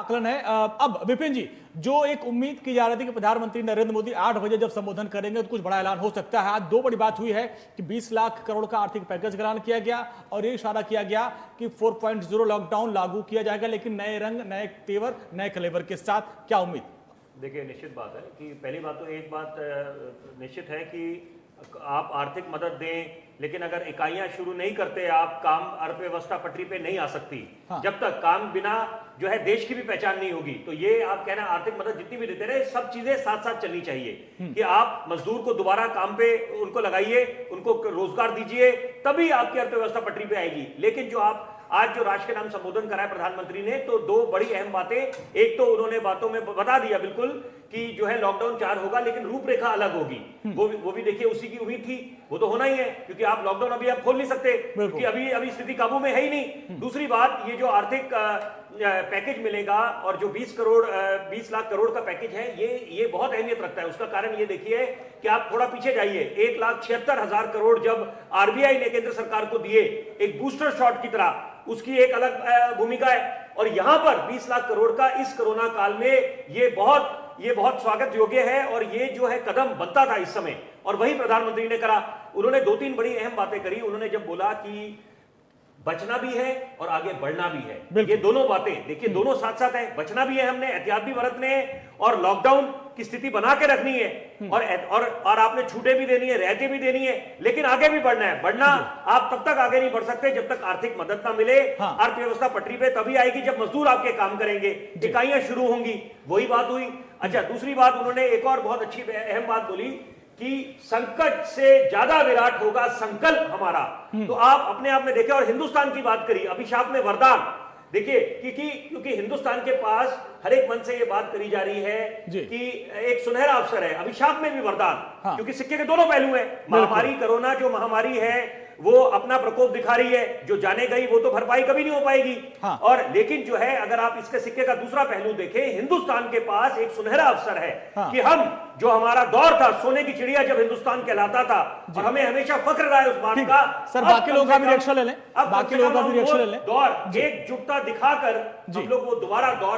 आकलन है। अब विपिन जी, जो एक उम्मीद की जा रही थी कि प्रधानमंत्री नरेंद्र मोदी 8 बजे जब संबोधन करेंगे तो कुछ बड़ा ऐलान हो सकता है, आज दो बड़ी बात हुई है कि 20 लाख करोड़ का आर्थिक पैकेज ऐलान किया गया और ये इशारा किया गया कि 4.0 लॉकडाउन लागू किया जाएगा, लेकिन नए रंग, नए तेवर, नए कलेवर के साथ। क्या उम्मीद? देखिए, निश्चित बात है कि पहली बात तो एक बात निश्चित है कि आप आर्थिक मदद दें, लेकिन अगर इकाइयां शुरू नहीं करते आप, काम अर्थव्यवस्था पटरी पे नहीं आ सकती। हाँ। जब तक काम बिना जो है देश की भी पहचान नहीं होगी। तो ये आप कहना आर्थिक मदद जितनी भी देते रहे, सब चीजें साथ साथ चलनी चाहिए कि आप मजदूर को दोबारा काम पे उनको लगाइए, उनको रोजगार दीजिए, तभी आपकी अर्थव्यवस्था पटरी पे आएगी। लेकिन जो आप आज जो राष्ट्र के नाम संबोधन करा है प्रधानमंत्री ने, तो दो बड़ी अहम बातें। एक तो उन्होंने बातों में बता दिया बिल्कुल कि जो है लॉकडाउन 4 होगा, लेकिन रूपरेखा अलग होगी। वो भी देखिए, उसी की उम्मीद थी, वो तो होना ही है, क्योंकि आप लॉकडाउन अभी आप खोल नहीं सकते, क्योंकि अभी स्थिति काबू में है ही नहीं। दूसरी बात, ये जो आर्थिक पैकेज मिलेगा और जो 20 लाख करोड़ का पैकेज है, ये बहुत अहमियत रखता है। उसका कारण ये देखिए कि आप थोड़ा पीछे जाइए, 1,76,000 करोड़ जब आरबीआई ने केंद्र सरकार को दिए एक बूस्टर शॉट की तरह, उसकी एक अलग भूमिका है। और यहां पर 20 लाख करोड़ का इस कोरोना काल में ये बहुत स्वागत योग्य है, और ये जो है कदम बनता था इस समय, और वही प्रधानमंत्री ने करा। उन्होंने 2-3 बड़ी अहम बातें करी। उन्होंने जब बोला कि बचना भी है और आगे बढ़ना भी है, ये दोनों बातें देखिए, दोनों साथ साथ है। बचना भी है, हमने एहतियात भी बरतने हैं, और लॉकडाउन की स्थिति बना के रखनी है, और आपने छूटें भी देनी है, रियायतें भी देनी है, लेकिन आगे भी बढ़ना है। बढ़ना आप तब तक आगे नहीं बढ़ सकते जब तक आर्थिक मदद ना मिले। हाँ। अर्थव्यवस्था पटरी पे तभी आएगी जब मजदूर आपके काम करेंगे, इकाइयां शुरू होंगी। वही बात हुई। अच्छा, दूसरी बात, उन्होंने एक और बहुत अच्छी अहम बात बोली कि संकट से ज्यादा विराट होगा संकल्प हमारा। तो आप अपने आप में देखें, और हिंदुस्तान की बात करी, अभिशाप में वरदान। देखिए, क्योंकि हिंदुस्तान के पास हर एक मन से ये बात करी जा रही है कि एक सुनहरा अवसर है, अभिशाप में भी वरदान। हाँ। क्योंकि सिक्के के दोनों पहलू हैं। महामारी, कोरोना जो महामारी है, वो अपना प्रकोप दिखा रही है, जो जाने गई वो तो भरपाई कभी नहीं हो पाएगी। हाँ। और लेकिन जो है, अगर आप इसके सिक्के का दूसरा पहलू देखें, हिंदुस्तान के पास एक सुनहरा अवसर है। हाँ। कि हम, जो हमारा दौर था, सोने की चिड़िया जब हिंदुस्तान कहलाता था, और हमें हमेशा फक्र रहा है उस बात का। सर, बाकी लोगों का भी रिएक्शन ले लें, बाकी लोगों का भी रिएक्शन ले लें। दौर एकजुटता दिखाकर हम लोग वो दोबारा दौर